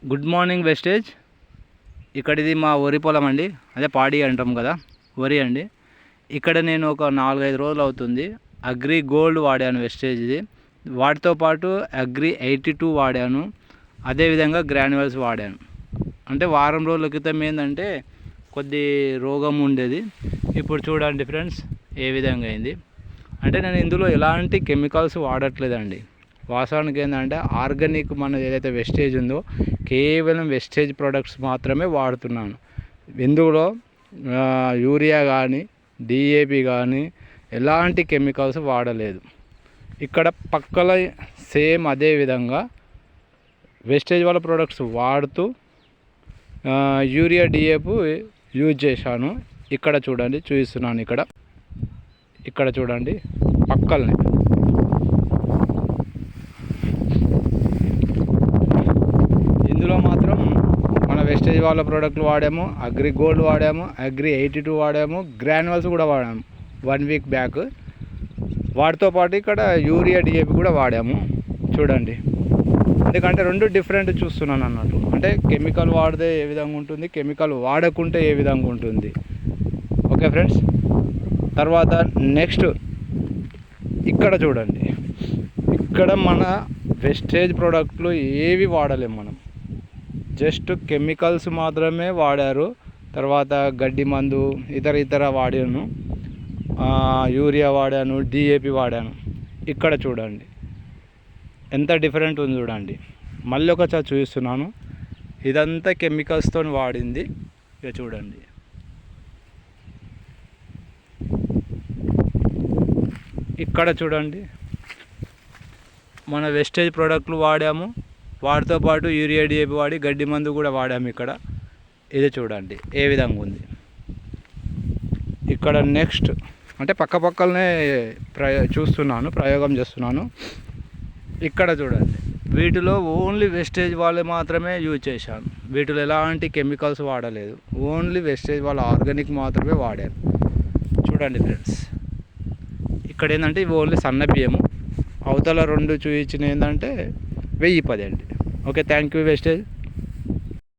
Good morning wastage. ఇక్కడ ఇది మా వరి పొలం అండి, అదే పాడి అంటాం కదా, వరి అండి. ఇక్కడ నేను ఒక 4-5 రోజులు అవుతుంది అగ్రి గోల్డ్ వాడాను వెస్టేజ్ ఇది. వాటితో పాటు అగ్రి 82 వాడాను, అదేవిధంగా గ్రాన్యువల్స్ వాడాను. అంటే వారం రోజుల క్రితం ఏంటంటే కొద్ది రోగం ఉండేది, ఇప్పుడు చూడండి ఫ్రెండ్స్ ఏ విధంగా అయింది. అంటే నేను ఇందులో ఎలాంటి కెమికల్స్ వాడట్లేదండి. వాస్తవానికి ఏంటంటే ఆర్గానిక్ మన ఏదైతే వెస్టేజ్ ఉందో కేవలం వెస్టేజ్ ప్రొడక్ట్స్ మాత్రమే వాడుతున్నాను. ఇందులో యూరియా కానీ డిఏపి కానీ ఎలాంటి కెమికల్స్ వాడలేదు. ఇక్కడ పక్కల సేమ్ అదే విధంగా వెస్టేజ్ వాళ్ళ ప్రొడక్ట్స్ వాడుతూ యూరియా డిఏపి యూజ్ చేశాను. ఇక్కడ చూడండి, చూపిస్తున్నాను. ఇక్కడ చూడండి పక్కలనే ఇందులో మాత్రం మన వెస్టేజ్ వాళ్ళ ప్రోడక్ట్లు వాడాము, అగ్రి గోల్డ్ వాడాము, అగ్రి 82 వాడాము, గ్రాన్యువల్స్ కూడా వాడాము 1 వీక్ బ్యాక్. వాటితో పాటు ఇక్కడ యూరియా డిఏపి కూడా వాడాము. చూడండి, ఎందుకంటే రెండు డిఫరెంట్ చూస్తున్నాను అన్నట్టు. అంటే కెమికల్ వాడితే ఏ విధంగా ఉంటుంది, కెమికల్ వాడకుంటే ఏ విధంగా ఉంటుంది. ఓకే ఫ్రెండ్స్, తర్వాత నెక్స్ట్ ఇక్కడ చూడండి. ఇక్కడ మన వెస్టేజ్ ప్రోడక్ట్లు ఏవి వాడలేము మనం, జస్ట్ కెమికల్స్ మాత్రమే వాడారు. తర్వాత గడ్డి మందు ఇతర వాడాను, యూరియా వాడాను, డిఏపి వాడాను. ఇక్కడ చూడండి ఎంత డిఫరెంట్ ఉంది చూడండి. మళ్ళీ ఒకసారి చూపిస్తున్నాను. ఇదంతా కెమికల్స్తో వాడింది. ఇక చూడండి, ఇక్కడ చూడండి మన వెస్టేజ్ ప్రోడక్ట్లు వాడాము, వాటితో పాటు యూరియా డిఏపి వాడి గడ్డి మందు కూడా వాడాము. ఇది చూడండి ఏ విధంగా ఉంది. ఇక్కడ నెక్స్ట్ అంటే పక్కనే ప్రయోగం చేస్తున్నాను. ఇక్కడ చూడండి, వీటిలో ఓన్లీ వెస్టేజ్ వాళ్ళే మాత్రమే యూజ్ చేశాను. వీటిలో ఎలాంటి కెమికల్స్ వాడలేదు, ఓన్లీ వెస్టేజ్ వాళ్ళ ఆర్గానిక్ మాత్రమే వాడాను. చూడండి ఫ్రెండ్స్, ఇక్కడ ఏంటంటే ఇవి ఓన్లీ సన్న బియ్యము, అవతల రెండు చూపించిన ఏంటంటే 1010 అండి. Okay, thank you wastage.